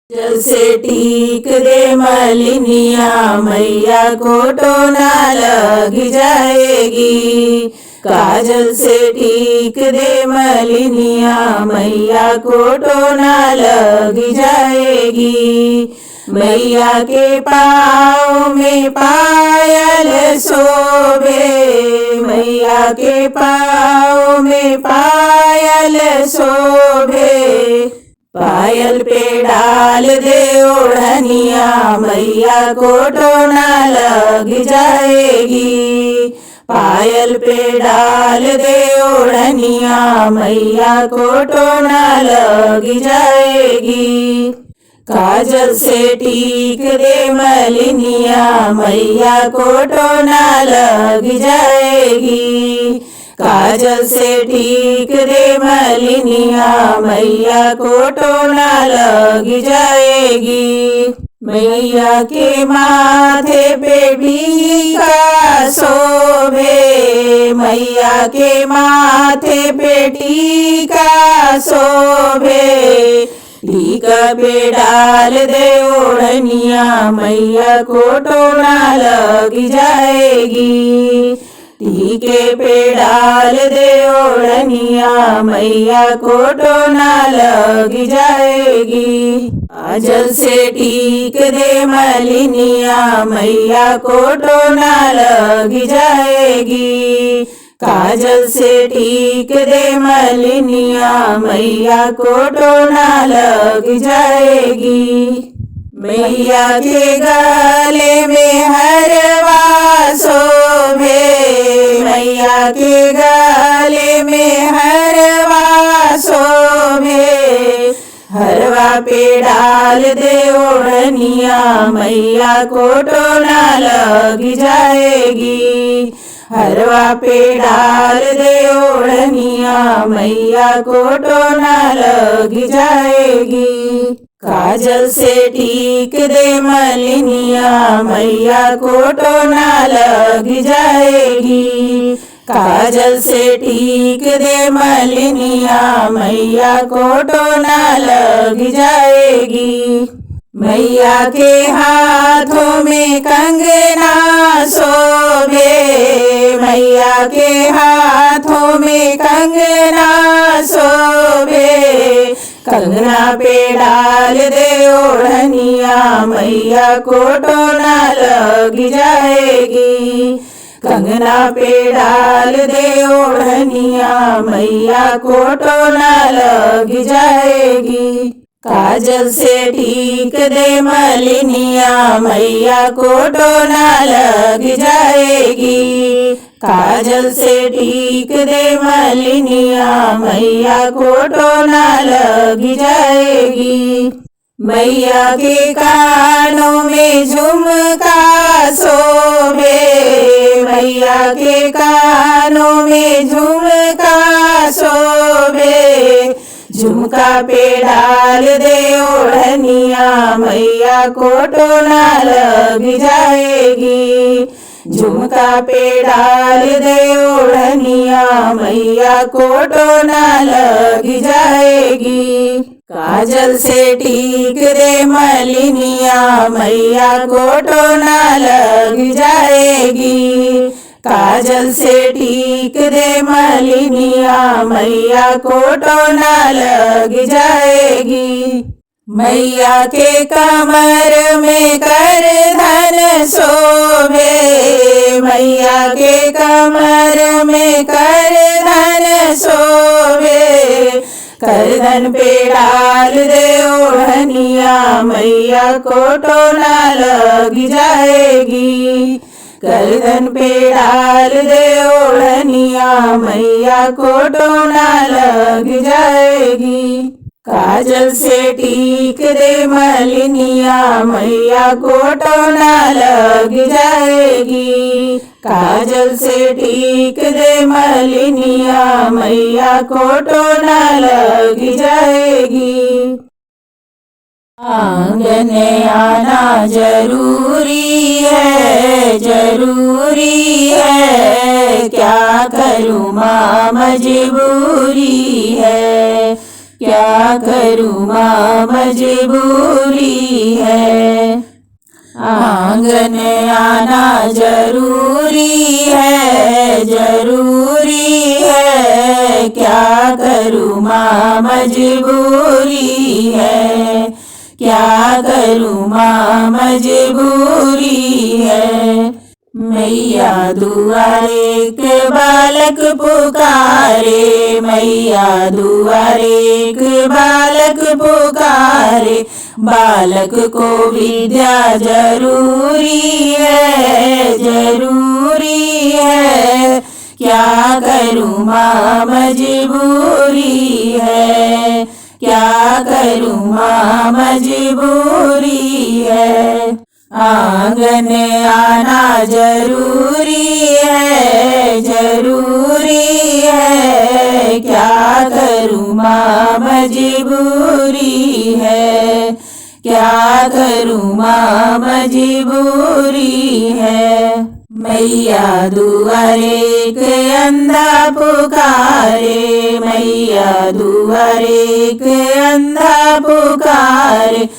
जल से टीक दे मलिनिया, मैया को टोना लग जाएगी। काजल से टीक दे मलिनिया, मैया को टोना लग जाएगी। मैया के पाँव में पायल शोभे, मैया के पाँव में पायल शोभे। पायल पे डाल दे ओढ़निया, मैया को टोना लग जाएगी। पायल पे डाल दे ओढ़निया, मैया को टोना लग जाएगी। काजल से टीक दे मलिनिया, मैया को टोना लग जाएगी। काजल से टीक दे मलिनिया, मैया को टोना लग जाएगी। मैया के माथे पे टीका शोभे, मैया के माथे पे टीका शोभे। टीका पे डाल दे ओढ़निया, मैया को टोना लग जाएगी। टीके पे डाल दे ओढ़निया, मैया को टोना लग जाएगी। काजल से टीक दे मलिनिया, मैया को टोना लग जाएगी। काजल से टीक दे मलिनिया, मैया को टोना लग जाएगी। मैया के गले में हरवा शोभे, मैया के गले में हरवा शोभे। हरवा पे डाल दे ओढ़निया, मैया को टोना लग जाएगी। हरवा पे डाल दे ओढ़निया, मैया को टोना लग जाएगी। काजल से टीक दे मलिनिया, मैया को टोना लग जाएगी। काजल से टीक दे मलिनिया, मैया को टोना लग जाएगी। मैया के हाथों में कंगना शोभे, मैया के हाथों में कंगना शोभे। कंगना पे डाल दे ओढ़निया, मैया को टोना लग जाएगी। कंगना पे डाल दे ओढ़निया, मैया को टोना लग जाएगी। काजल से टीक दे मलिनिया, मैया को टोना लग जाएगी। काजल से टीक दे मलिनिया, मैया को टोना लग जाएगी। मैया के कानों में झुमका शोभे, मैया के कानों में झुमका शोभे। झुमका पे डाल दे ओढ़निया, मैया को टोना लग जाएगी। झुमका पे डाल दे ओढ़निया, मैया को टोना लग जाएगी। काजल से टीक दे मलिनिया, मैया को टोना लग जाएगी। काजल से टीक दे मलिनिया, मैया को टोना लग जाएगी। मैया के कमर में करधन शोभे, मैया के कमर में करधन शोभे। करधन पे डाल दे ओढ़निया, मैया को टोना लग जाएगी। करधन पे डाल दे ओढ़निया, मैया को टोना लग जाएगी। काजल से टीक दे मलिनिया, मैया को टोना लग जाएगी। काजल से टीक दे मलिनिया, मैया को टोना लग जाएगी। आंगन आना जरूरी है, जरूरी है। क्या करूँ माँ मजबूरी है, क्या करूँ माँ मजबूरी आंगन आना जरूरी है, जरूरी है, क्या करूँ माँ मजबूरी है, क्या करूँ माँ मजबूरी है। मैया दुआरे के बालक पुकारे, मैया दुआरे के बालक पुकारे, बालक को विद्या जरूरी है, जरूरी है, क्या करूँ माँ मजबूरी है, क्या करूँ माँ मजबूरी है। आंगन आना जरूरी है, जरूरी है, क्या करूँ माँ मजबूरी है, क्या करूँ माँ मजबूरी है। मैया दुआरे के अंधा पुकारे, मैया दुआरे के अंधा पुकारे,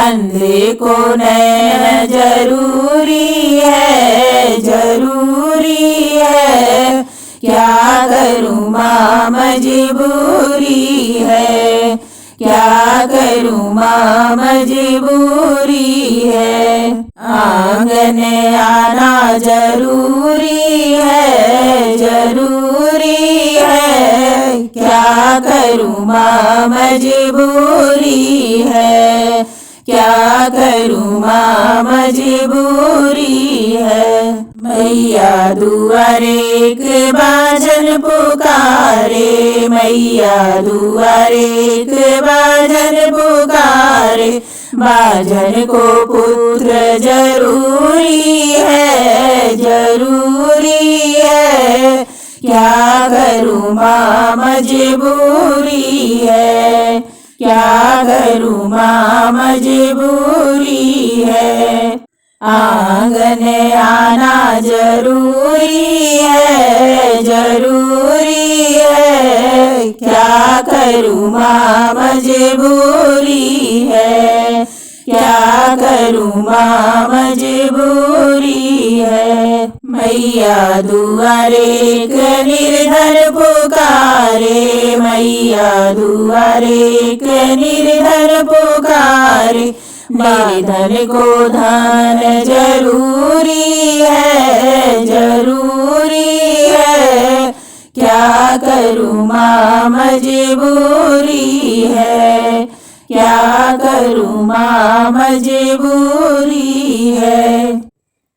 अंधे को नैन जरूरी है, जरूरी है, क्या करूँ माँ मजबूरी है, क्या करूँ माँ मजबूरी है। आंगन आना जरूरी है, जरूरी है, क्या करूँ माँ मजबूरी है, क्या करूँ माँ मजबूरी है। मैया दुआरे के बाजन पुकारे, मैया दुआरे के बाजन पुकारे, बाजन को पुत्र जरूरी है, जरूरी है, क्या करूँ माँ मजबूरी है, क्या करूँ माँ मजबूरी है। आंगन आना जरूरी है, जरूरी है, क्या करूँ माँ मजबूरी है, क्या करूँ माँ मजबूरी है। मैया दुआरे के निर्धन पुकारे, मैया दुआरे के निर्धन पुकारे, निर्धन को धन जरूरी है, जरूरी है, क्या करूँ माँ मजबूरी है, क्या करूँ माँ मजबूरी है।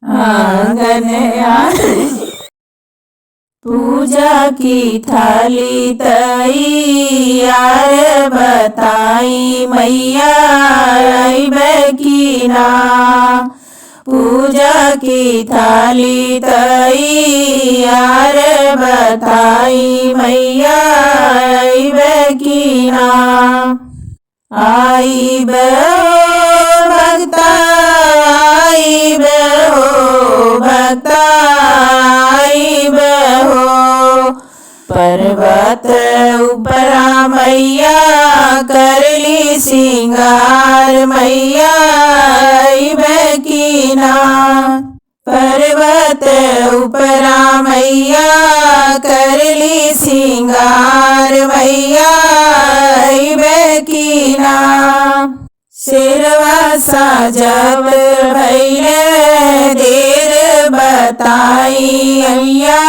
आंगन पूजा की थाली तैयार बताई मैया अइबे की ना, पूजा की थाली तैयार बताई मैया अइबे की ना। आइबे हो भक्ता, आइबे हो भक्ता, आइबे हो पर्वत ऊपरा मैया करली सिंगार मैया अइबे की ना। पर्वत ऊपरा मैया करली सिंगार मैया अइबे की ना। शेरवा साजब भैले देर बताई मैया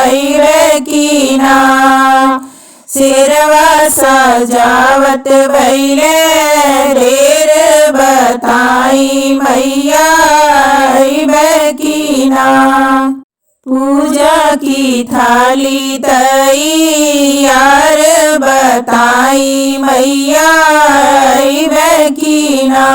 अइबे की ना। शेरवा सजावत भैले देर बताई मैया अइबे की ना। पूजा की थाली तैयार बताई मैया अइबे की ना।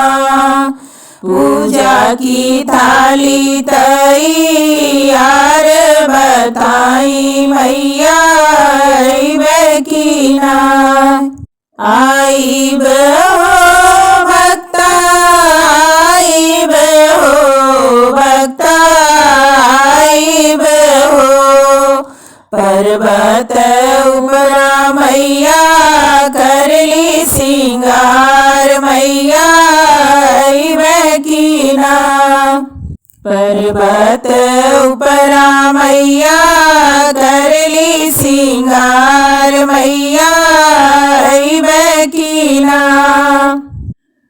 पूजा की थाली तैयार बताई मैया अइबे की ना। आइबे हो भक्ता, आइबे हो भक्ता, आइबे हो पर्वत ऊपरा मैया करली सिंगार मैया अइबे की ना। पर्वत उपरा मैया करली सिंगार मैया अइबे कीना।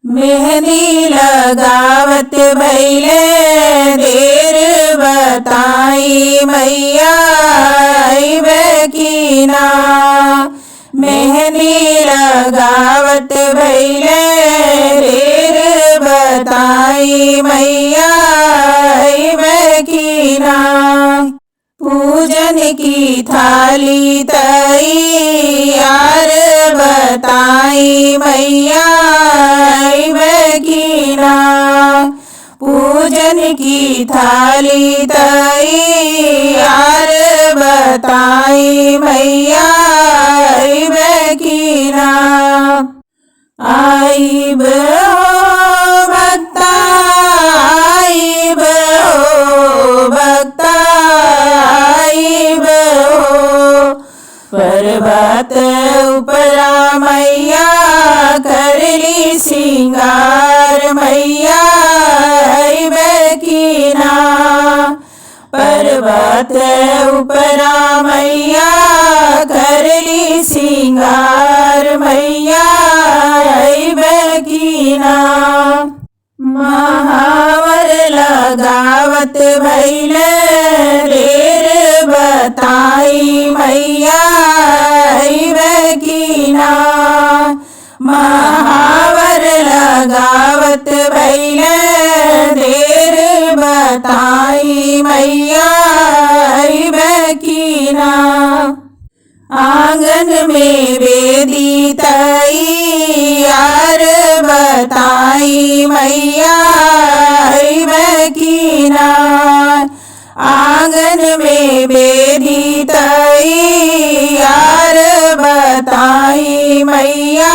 मेहंदी लगावत भैले देर बताई मैया अइबे कीना। मेहंदी लगावत भैले देर बताई मैया अइबे कीना। पूजन की थाली तैयार बताई मैया अइबे कीना। पूजन की थाली तैयार बताई मैया अइबे कीना। आइब हो भक्ता आइब हो भक्ता आइब हो। पर्वत उपरा मैया करली सिंगार मैया अइबे कीना। पर्वत उपरा मैया करली सिंगार मैया अइबे कीना। महावर लगावत भैले देर बताई मैया अइबे कीना। महावर लगावत भैले देर बताई मैया अइबे कीना। आंगन में बेदी तैयार बताई मैया अइबे कीना। आंगन में बेदी तैयार बताई मैया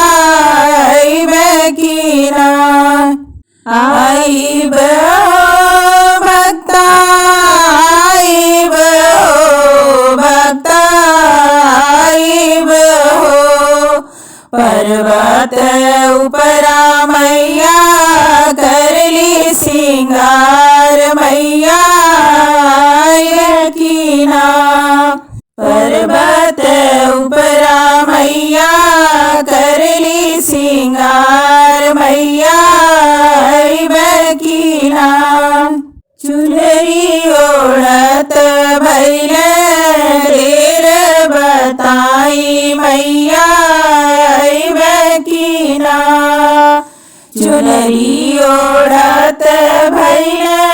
अइबे कीना। आइब हो भक्ता आइब हो भक्ता आइब हो। पर्वत उपरा मैया करली सिंगार मैया अइबे कीना। पर्वत उपरा मैया करली सिंगार मैया अइबे कीना। चुनरी ओढ़त भैले देर बताई मैया अइबे कीना। चुनरी ओढ़त भैले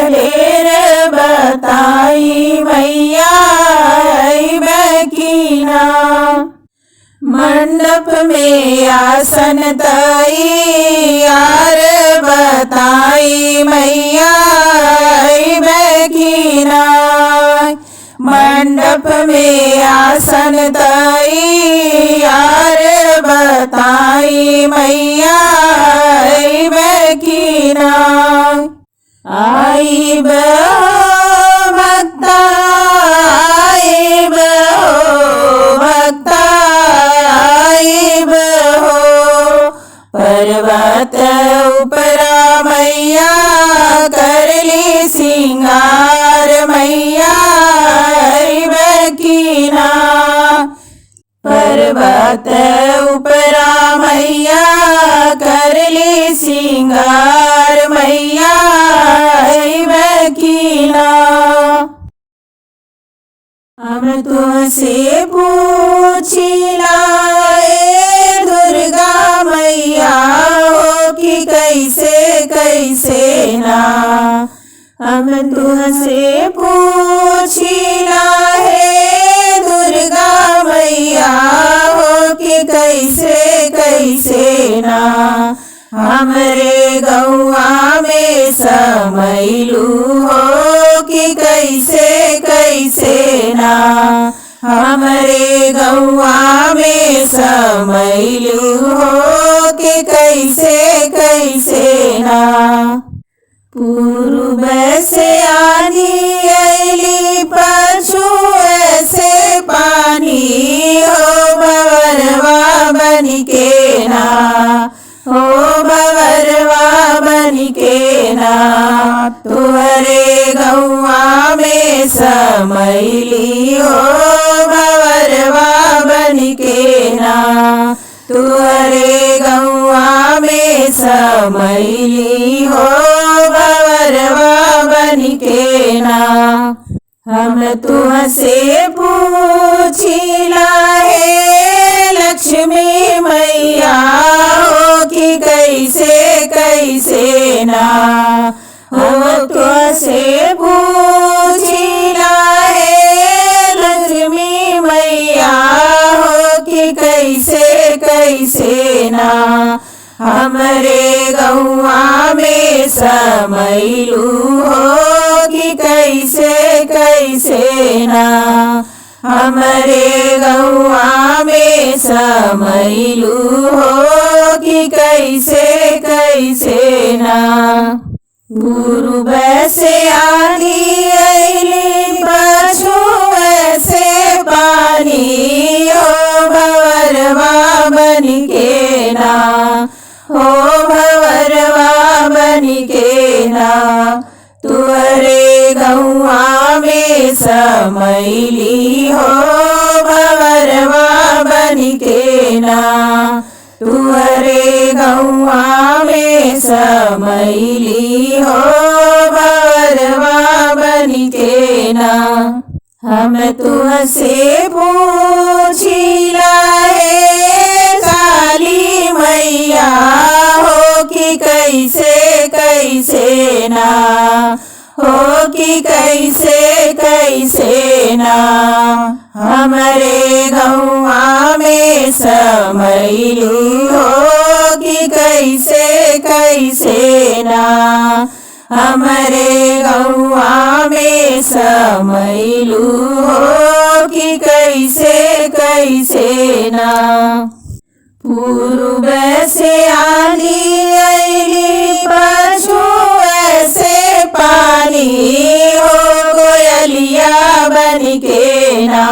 देर बताई मैया अइबे कीना। मंडप में आसन तैयार बताई मैया अइबे कीना। मंडप में आसन तैयार बताई मैया अइबे कीना। आइब हो भक्ता आइब हो भक्ता आइब हो। पर्वत उपरा मैया करली सिंगार मैया अइबे कीना। पर्वत उपरा मैया करली सिंगार मैया अइबे कीना। हम तुमसे पूछिला ए दुर्गा मैया हो कि कैसे कैसे ना। हम तुमसे पूछिला हे दुर्गा मैया हो कि कैसे कैसे ना। हमरे गौआ में समैलू हो कि कैसे कैसे ना। हमरे गौआ में समैलू हो कि कैसे कैसे ना। पूर्व से आनी अइली पछुए से पानी हो भंवरवा बनिके ना। हो भंवरवा बनिके ना। तुहरे गौआ समैली हो भवरवा बनिके ना। तुहरे गौआ में समैली हो भवरवा बनिके ना। हम तुहसे पूछिला हे लक्ष्मी मैया हो कि कैसे कैसे ना। हम तुहसे पूछिला हे लक्ष्मी मैया हो कि कैसे कैसे ना। हमरे गौआ में समैलू हो कि कैसे कैसे ना। हमरे गौआ में समैलू हो कि कैसे कैसे ना। पूर्व से आंधी अइली पछुए से पानी हो भवरवा बनिके ना। हो भवरवा बनिके ना। तुहरे गौआ में समैली हो भवरवा बनिके ना। तुहरे गौआ में समैली हो भवरवा बनिके ना। हम तुहसे पूछिला हे काली मैया हो कि कैसे कैसे ना। हो कि कैसे कैसे ना। हमरे गौआ में समैली हो कि कैसे कैसे ना। हमरे गौआ में समैलू हो कि कैसे कैसे ना। पूर्व से आंधी अइली पछुए से पानी हो कोयलिया बनिके ना।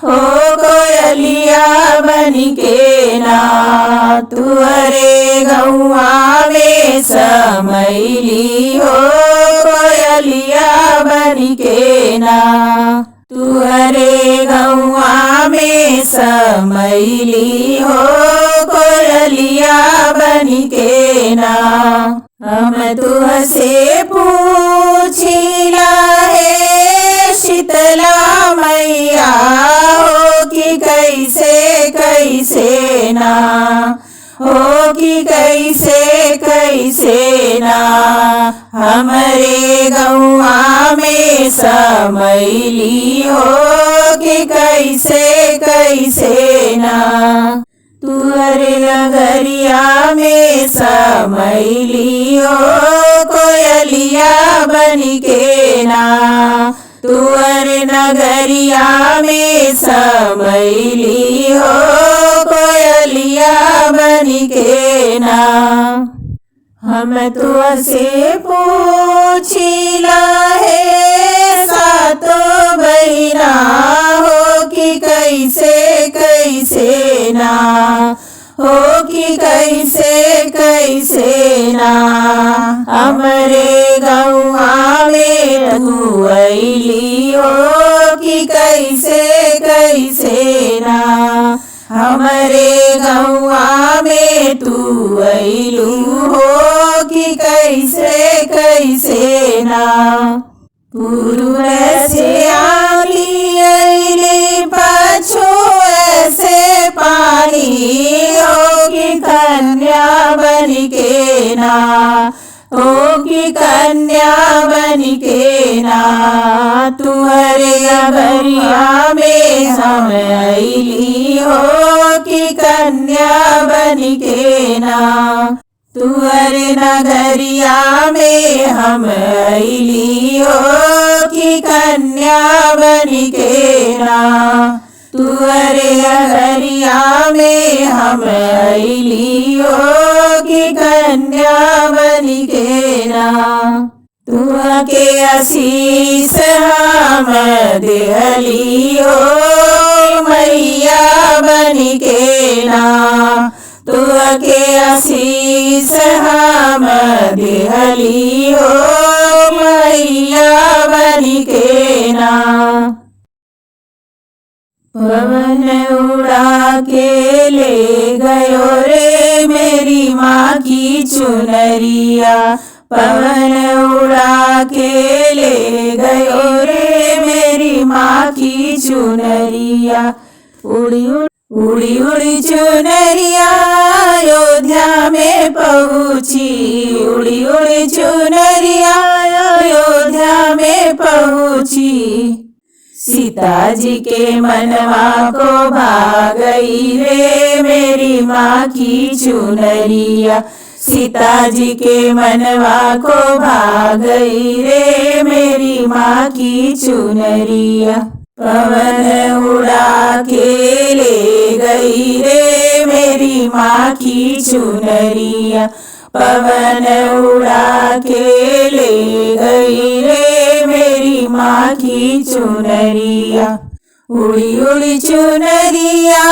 हो कोयलिया बनिके ना। तुहरे गौआ में समैली हो कोयलिया बनिके ना। तुहरे गौआ में समैली हो कोयलिया बनिके ना। हम तुहसे पूछिला हे शीतला मैया हो कि कैसे कैसे ना। हो कि कैसे कैसे ना। हमरे गौआ में समैली हो कि कैसे कैसे ना। तुहरे नगरिया में समैली हो कोयलिया बनिके ना। तुहरे नगरिया में समैली हो कोयलिया बनिके ना। हम तुहसे पूछिला हे सातो बहिना हो कि कैसे कैसे ना। हो कि कैसे कैसे ना। हमरे गौआ में तू अइली हो कि कैसे कैसे ना। हमरे गौआ में तू अइलू हो कि कैसे कैसे ना। पूर्व से आंधी अइली पछुए से पानी हो कि कन्या बनिके ना। हो कि कन्या बनिके ना। तुहरे नगरिया में हम अइली हो कि कन्या बनिके ना। तुहरे नगरिया में हम अइली हो कि कन्या बनिके ना। तुहरे नगरिया में हम अइली हो कि कन्या बनिके ना। तुहके आशीष हम देहली हो मैया बनिके ना। तुहके आशीष हम देहली हो मैया बनिके पवन उड़ा के ले गयो रे मेरी माँ की चुनरिया, पवन उड़ा के ले गयो रे मेरी माँ की चुनरिया। उड़ी उड़ी उड़ी चुनरिया अयोध्या में पहुँची, उड़ी उड़ी चुनरिया अयोध्या में पहुँची। सीता जी के मनवा को भा गई रे मेरी माँ की चुनरिया, सीता जी के मनवा को भा गई रे मेरी माँ की चुनरिया। पवन उड़ा के ले गई रे मेरी माँ की चुनरिया, पवन उड़ा के ले गई रे मेरी माँ की चुनरिया। उड़ी उड़ी चुनरिया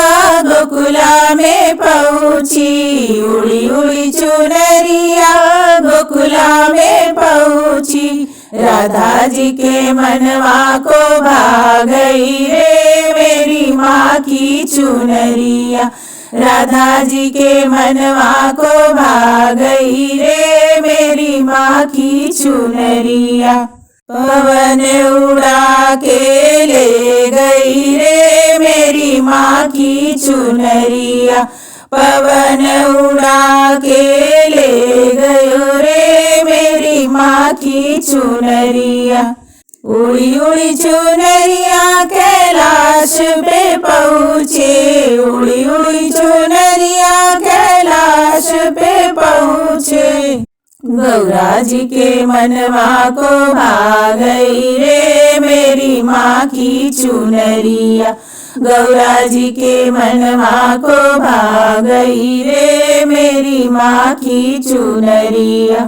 गोकुला में पहुँची, उड़ी उड़ी चुनरिया गोकुला में पहुँची। राधा जी के मनवा को भा गई रे मेरी माँ की चुनरिया, राधा जी के मनवा को भा गई रे मेरी माँ की चुनरिया। पवन उड़ा के ले गई रे मेरी माँ की चुनरिया, पवन उड़ा के ले गयो रे मेरी माँ की चुनरिया। उड़ी उड़ी चुनरिया कैलाश पे पहुँचे, उड़ी उड़ी चुनरिया कैलाश पे पहुँचे। गौरा जी के मनवा को भा गई रे मेरी माँ की चुनरिया, गौरा जी के मनवा को भा गई रे मेरी माँ की चुनरिया।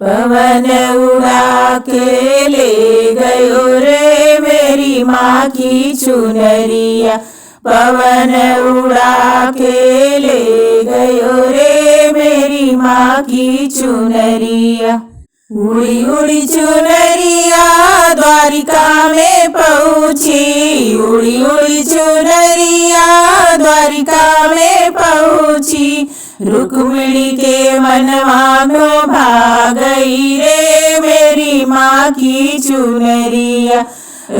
पवन उड़ा के ले गयो रे मेरी माँ की चुनरिया, पवन उड़ा के ले गयो रे मेरी माँ की चुनरिया। उड़ी उड़ी चुनरिया द्वारिका में पहुँची, उड़ी उड़ी चुनरिया द्वारिका में पहुँची। रुक्मिणी के मनवा में भा गई रे मेरी माँ की चुनरिया,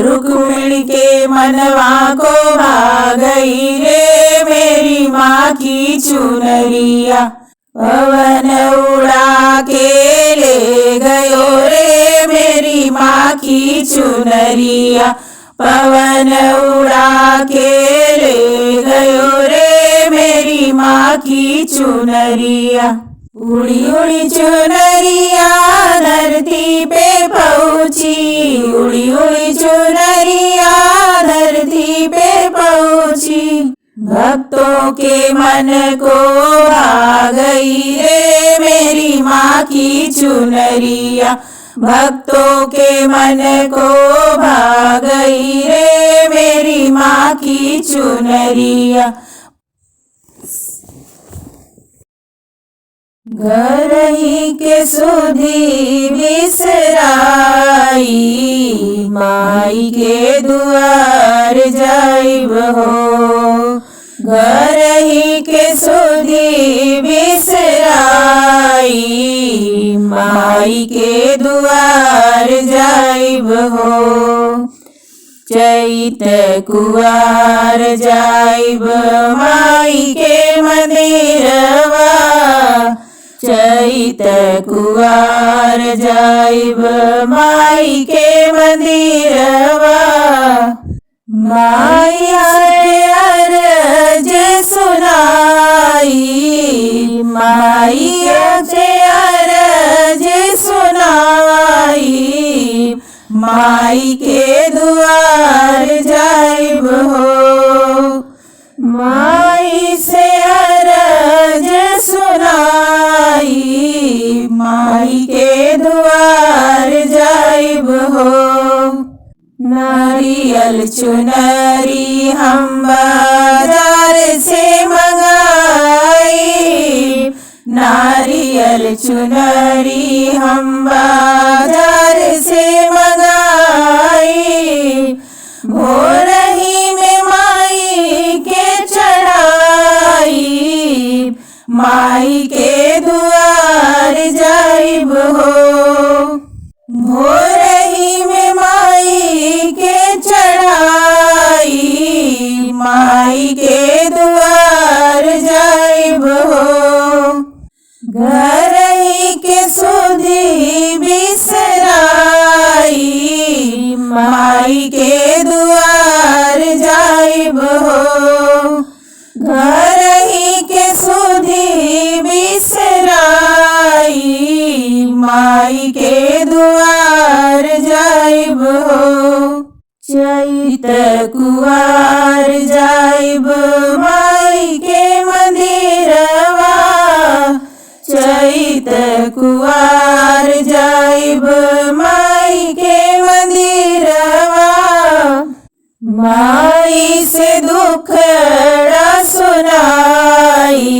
रुक्मिणी के मनवा को भा गई रे मेरी माँ की चुनरिया। पवन उड़ा के ले गयो रे मेरी माँ की चुनरिया, पवन उड़ा के ले गयो रे मेरी माँ की चुनरिया। उड़ी उड़ी चुनरिया धरती पे पहुँची, उड़ी उड़ी चुनरिया धरती पे पहुँची। भक्तों के मन को भा गई रे मेरी माँ की चुनरिया, भक्तों के मन को भा गई रे मेरी माँ की चुनरिया। घर ही के सुधी बिसराई, माई के दुआर जाइब हो, घर ही के सुधी बिसराई, माई के दुआर जाइब हो। चैत कुवार जाइब माई के मंदिरवा, चैत कुवार जाइब माई के मंदिरवा। माई अर्ज सुनाई, माई अर्ज सुनाई, माई के दुआर जाइब हो। माई से अर्ज सुनाई, माई के दुआर जाइब हो। नारियल चुनरी हम बाजार से मंगाई, नारियल चुनरी हम बाजार से मंगाई। भोरही में माई माई के दुआर जाइब हो। भोरही में माई के चढ़ाई माई के दुआर जाइब हो। घर ही के सुधी बिसराई माई के दुआर जाइब हो। घर ही के सुधी बिसराई माई के दुआर जाइब हो। चैत कुवार जाइब माई के मंदिरवा। चैत कुवार जाइब माई के मंदिरवा। माई से दुखड़ा सुनाई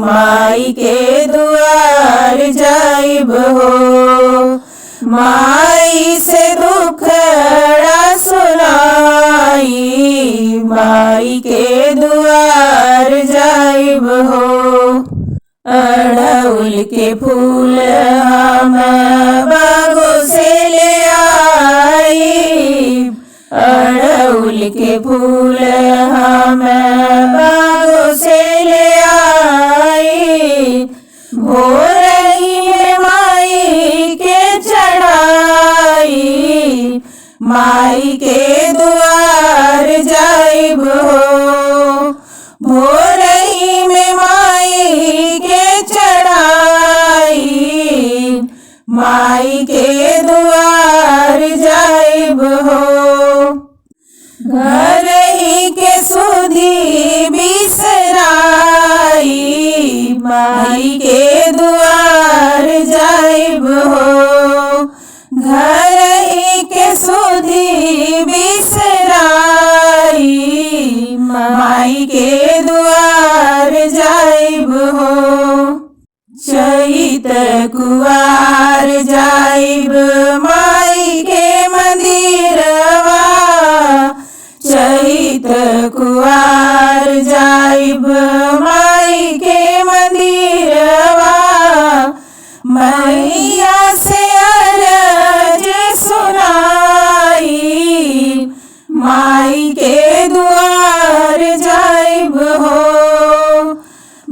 माई के दुआर जाइब हो। माई से दुखड़ा सुनाई माई के दुआर जाइब हो। अड़हुल के फूल हम बागों से ले आई। अड़हुल के फूल हम बागों से ले आई। भोरही में माई के चढ़ाई माई के दुआर जाइब हो। भोरही में माई के चढ़ाई माई के दुआर जाइब हो। घर ही के सुधी बिसराई माई के दुआर जाइब हो। घर ही के सुधी बिसराई माई के दुआर जाइब हो। चैत कुवार जाइब माई के मंदिरवा। चैत कुवार जाइब माई के मंदिरवा। मैया से अरज सुनाई माई के दुआर जाइब हो।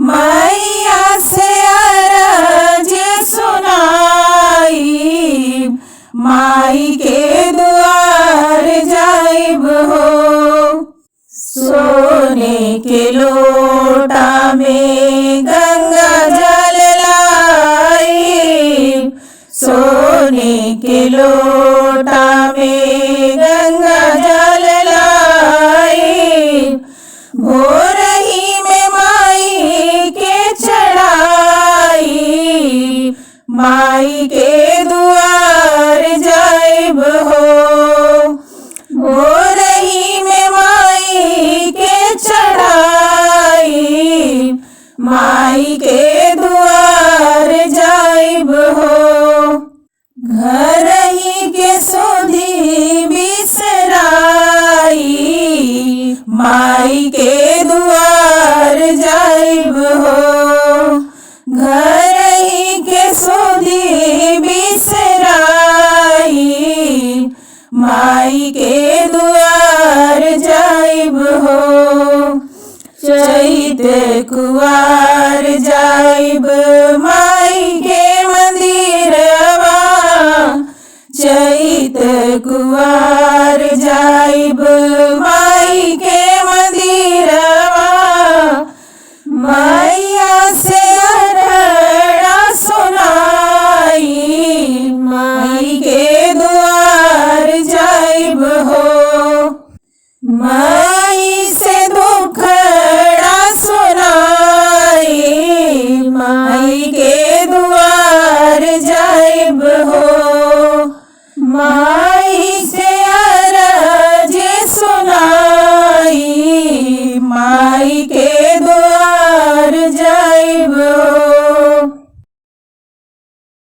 मैया से अरज सुनाई माई के दुआर जाइब हो। सोने के लोटा में गंगा जल लाई। सोने के लोटा में गंगा जल लाई। भोरही में माई के चढ़ाई माई के दुआर जाइब हो। भोरही में माई के चढ़ाई माई के दुआर जाइब हो। घर ही के सुधी बिसराई माई के दुआर जाइब हो। घर ही के सुधी बिसराई माई के दुआर जाइब हो। चैत कुवार जाइब माई के मंदिरवा। चैत कुवार